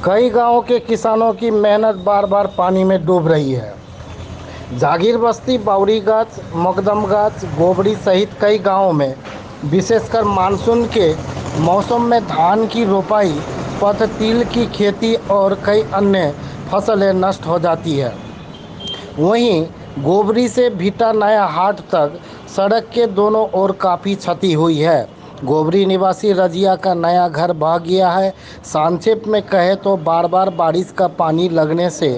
कई गांवों के किसानों की मेहनत बार बार पानी में डूब रही है। जागीर बस्ती, बावड़ीगाछ, मकदमगाछ, गोबरी सहित कई गांवों में विशेषकर मानसून के मौसम में धान की रोपाई, पथ तिल की खेती और कई अन्य फसलें नष्ट हो जाती है। वहीं गोबरी से भीटा नया हाट तक सड़क के दोनों ओर काफ़ी क्षति हुई है। गोबरी निवासी रजिया का नया घर बह गया है। संक्षेप में कहे तो बार बार बारिश का पानी लगने से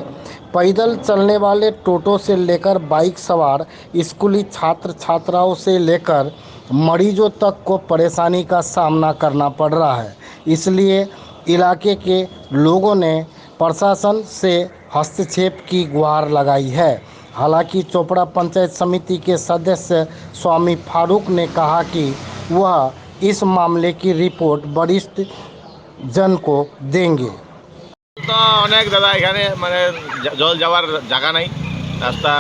पैदल चलने वाले टोटो से लेकर बाइक सवार स्कूली छात्र छात्राओं से लेकर मरीजों तक को परेशानी का सामना करना पड़ रहा है। इसलिए इलाके के लोगों ने प्रशासन से हस्तक्षेप की गुहार लगाई है। हालांकि चोपड़ा पंचायत समिति के सदस्य स्वामी फारूक ने कहा कि वह इस मामले की रिपोर्ट वरिष्ठ जन को देंगे। तो अनेक दादा এখানে মানে জল যাওয়ার জায়গা নাই, রাস্তা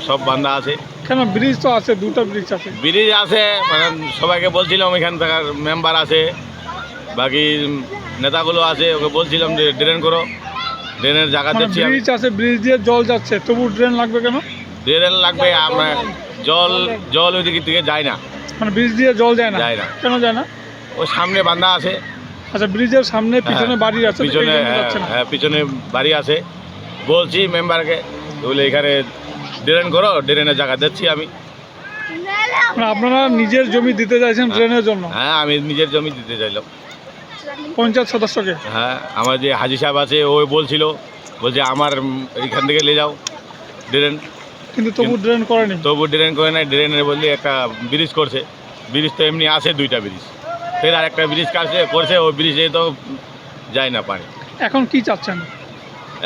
সব বাঁধা আছে। কেন ব্রিজ তো আছে, দুটো ব্রিজ আছে। ব্রিজ আছে মানে সবাইকে বলছিলাম, এখান থাকার মেম্বার আছে, বাকি নেতাগুলো আছে, ওকে বলছিলাম যে ড্রেন করো, ড্রেনের জায়গা দিচ্ছি। ব্রিজ আছে, ব্রিজ দিয়ে জল যাচ্ছে, তবু ড্রেন লাগবে কেন? ড্রেন লাগবে, আমরা জল ওই দিকে থেকে যায় না, মানে ব্রিজ দিয়ে জল যায় না? যায় না। কেন যায় না? ওই সামনে বাঁধা আছে। আচ্ছা, ব্রিজের সামনে পিছনে বাড়ি আছে, পিছনে হ্যাঁ পিছনে বাড়ি আছে। বলছি মেম্বারকে, বলে এখানে ড্রেন করো, ড্রেনের জায়গা দিচ্ছি আমি। মানে আপনারা নিজের জমি দিতে চাইছেন ড্রেনের জন্য? হ্যাঁ, আমি নিজের জমি দিতে চাইলাম পঞ্চায়েত সদস্যকে। হ্যাঁ, আমার যে হাজি সাহেব আছে ও বলছিল, বলছে আমার এখান থেকে নিয়ে যাও ড্রেন, কিন্তু তবু ড্রেন করেনি। তবু ড্রেন করে নাই। ড্রেনের বললে একটা ব্রিজ করছে, ব্রিজ তো এমনি আছে দুইটা ব্রিজ, ফের আর একটা ব্রিজ করছে, ওই ব্রিজে তো যায় না পানি। এখন কি চাচ্ছেন?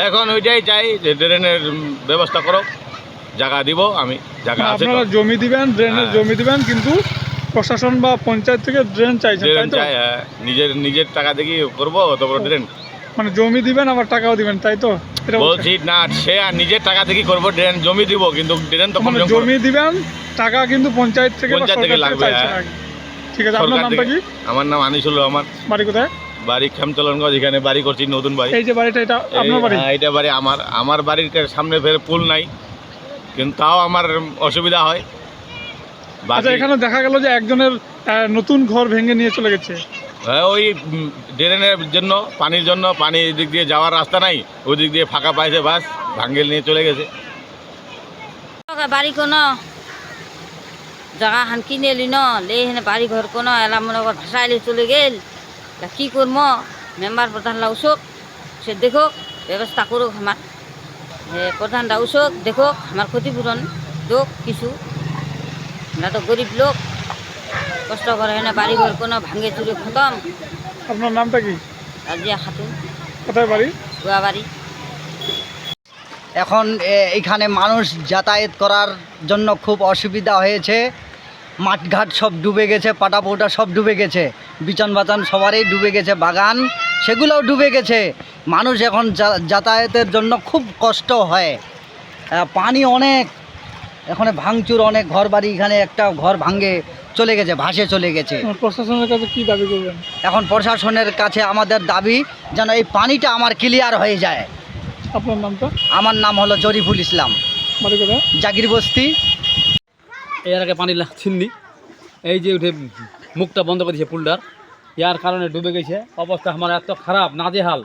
এখন ওইটাই চাই যে ড্রেনের ব্যবস্থা করো, জায়গা দিব আমি, জায়গা আছে। আপনারা জমি দিবেন, ড্রেনের জমি দিবেন, কিন্তু প্রশাসন বা পঞ্চায়েত থেকে ড্রেন চাইছেন, ড্রেন তাই তো? চাই, হ্যাঁ, নিজের টাকা থেকে করবো অত বড় ড্রেন। মানে জমি দিবেন আবার টাকাও দিবেন, তাই তো? এটা বলছি না, সে আর নিজের টাকা থেকে করবো, ড্রেন জমি দিব, কিন্তু ড্রেন তো মানে জমি দিবেন, টাকা কিন্তু পঞ্চায়েত থেকে লাগবে। ঠিক আছে, আপনার নামটা কি? আমার নাম আনিসুল রহমান। বাড়ি কোথায়? বাড়ি খেমচলনগঞ্জ, এখানে বাড়ি করছি, নতুন বাড়ি। এই যে বাড়িটা, এটা আপনার বাড়ি? এটা বাড়ি আমার বাড়ির সামনে ফের পুল নাই, কিন্তু তাও আমার অসুবিধা হয়। আচ্ছা, এখানে দেখা গেল যে একজনের নতুন ঘর ভেঙে নিয়ে চলে গেছে। হ্যাঁ, ওই ড্রেনের জন্য, পানির জন্য, পানি দিক দিয়ে যাওয়ার রাস্তা নাই, ওই দিক দিয়ে ফাঁকা পাইছে, বাস ভাঙ্গেল নিয়ে চলে গেছে। বাড়ি কোনো জায়গা হান কিনে এলি ন, লে হেনে বাড়ি ঘর কোনো এলা মনে কর ভাসাইলে চলে গেল, কি করব? মেম্বার প্রধানরা উসুক, সে দেখুক, ব্যবস্থা করুক, আমার প্রধানরা উসুক, দেখুক, আমার ক্ষতিপূরণ দোক কিছু। আমরা তো গরিব লোক, কষ্ট করে হেনে বাড়ি ঘর কোনো ভাঙে চুরে খতম। আপনার নামটা কি? রাজিয়া খাতুন। কোথায় বাড়ি? গুয়াবাড়ি। এখন এখানে মানুষ যাতায়াত করার জন্য খুব অসুবিধা হয়েছে। মাঠঘাট সব ডুবে গেছে, পাটাপোটা সব ডুবে গেছে, বিচন বাচন সবারই ডুবে গেছে, বাগান সেগুলোও ডুবে গেছে। মানুষ এখন যাতায়াতের জন্য খুব কষ্ট হয়। পানি অনেক, এখানে ভাঙচুর অনেক, ঘর বাড়ি, এখানে একটা ঘর ভাঙে চলে গেছে, ভাসে চলে গেছে। প্রশাসনের কাছে কি দাবি করবেন? এখন প্রশাসনের কাছে আমাদের দাবি যেন এই পানিটা আমার ক্লিয়ার হয়ে যায়। আপনার নামটা? আমার নাম হলো জরিফুল ইসলাম, বাড়ি কোথায়? জাগির বস্তি। এর আগে পানি ছিন্নি, এই যে উঠে মুখটা বন্ধ করে দিয়েছে পুলটার, ইয়ার কারণে ডুবে গেছে। অবস্থা আমার এত খারাপ, নাজেহাল,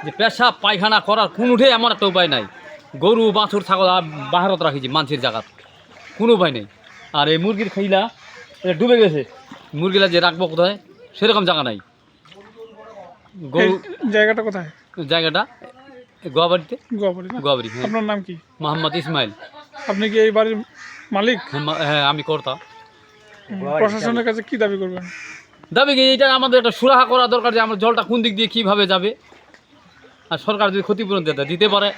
যে পেশাব পায়খানা করার কোন উঠে এমন একটা উপায় নাই। গরু বাছুর ছাগল বাহারত রাখিছি মানুষের জায়গার, কোনো উপায় নেই। আর এই মুরগির খাইলা এটা ডুবে গেছে, মুরগিলা যে রাখবো কোথায় সেরকম জায়গা নাই। গরু জায়গাটা কোথায়? জায়গাটা গোয়াবাড়িতে। গোয়াবাড়ি। আপনার নাম কি? মোহাম্মদ ইসমাইল। আপনি কি এই বাড়ির মালিক? হ্যাঁ, আমি কর্তা। প্রশাসনের কাছে কি দাবি করবেন? দাবি কি, এটা আমাদের একটা সুরাহা করা দরকার, যে আমার জলটা কোন দিক দিয়ে কীভাবে যাবে, আর সরকার যদি ক্ষতিপূরণ দিতে পারে